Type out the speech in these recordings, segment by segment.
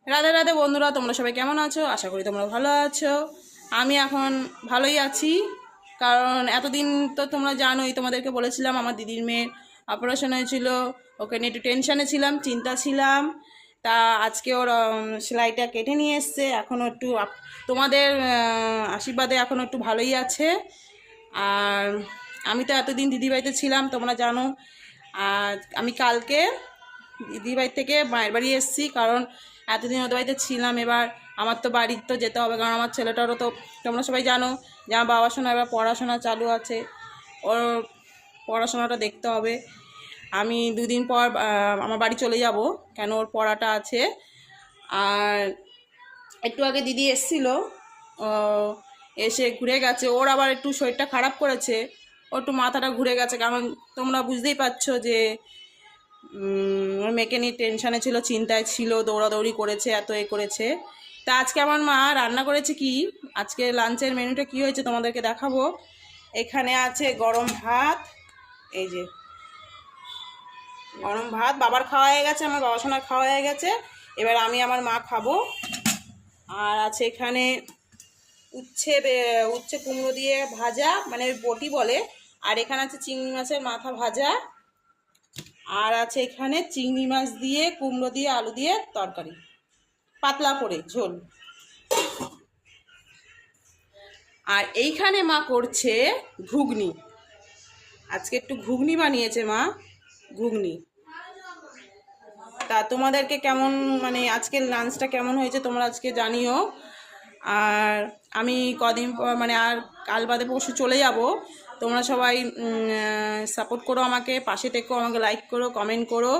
রাধে রাধে বন্ধুরা, তোমরা সবাই কেমন আছো? আশা করি তোমরা ভালো আছো। আমি এখন ভালোই আছি, কারণ এতদিন তো তোমরা জানোই, তোমাদেরকে বলেছিলাম আমার দিদির মেয়ের অপারেশন হয়েছিল। ওকে নিয়ে একটু টেনশানে ছিলাম, চিন্তা ছিলাম। তা আজকে ওর সেলাইটা কেটে নিয়ে এসছে। এখনও একটু তোমাদের আশীর্বাদে এখনও একটু ভালোই আছে। আর আমি তো এতদিন দিদিবাড়িতে ছিলাম, তোমরা জানো। আর আমি কালকে দিদিবাড়ি থেকে মায়ের বাড়ি এসেছি, কারণ এতদিন ওদের বাড়িতে ছিলাম। এবার আমার তো বাড়ির তো যেতে হবে, কারণ আমার ছেলেটারও তো তোমরা সবাই জানো যে আমার বাবার শোনা এবার পড়াশোনা চালু আছে, ওর পড়াশোনাটা দেখতে হবে। আমি দুদিন পর আমার বাড়ি চলে যাব, কেন ওর পড়াটা আছে। আর একটু আগে দিদি এসছিল, এসে ঘুরে গেছে। ওর আবার একটু শরীরটা খারাপ করেছে, ওর একটু মাথাটা ঘুরে গেছে, কারণ তোমরা বুঝতেই পারছো যে ওর মেয়েকে নিয়ে টেনশানে ছিল, চিন্তায় ছিল, দৌড়াদৌড়ি করেছে, এত করেছে। তা আজকে আমার মা রান্না করেছে কি, আজকে লাঞ্চের মেনুটা কি হয়েছে তোমাদেরকে দেখাবো। এখানে আছে গরম ভাত, এই যে গরম ভাত। বাবার খাওয়া হয়ে গেছে, আমার বাবা সোনার খাওয়া হয়ে গেছে, এবার আমি আমার মা খাবো। আর আছে এখানে উচ্ছে উচ্ছে কুমড়ো দিয়ে ভাজা, মানে বটি বলে। আর এখানে আছে চিংড়ি মাছের মাথা ভাজা। আর আছে এখানে চিংড়ি মাছ দিয়ে কুমড়ো দিয়ে আলু দিয়ে তরকারি, পাতলা করে ঝোল। আর এইখানে মা করছে ঘুগনি, আজকে একটু ঘুগনি বানিয়েছে মা, ঘুগনি। তা তোমাদেরকে কেমন, মানে আজকের লাঞ্চটা কেমন হয়েছে তোমরা আজকে জানিও। আর আমি কদিন পর, মানে আর কাল বাদে পরশু চলে যাব। তোমরা সবাই সাপোর্ট করো আমাকে, পাশে থেকো, আমাকে লাইক করো, কমেন্ট করো,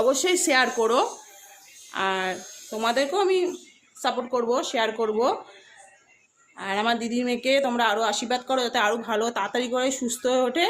অবশ্যই শেয়ার করো। আর তোমাদেরকেও আমি সাপোর্ট করব, শেয়ার করব। আর আমার দিদির মেয়েকে তোমরা আরও আশীর্বাদ করো, যাতে আরও ভালো তাড়াতাড়ি করে সুস্থ হয়ে ওঠে।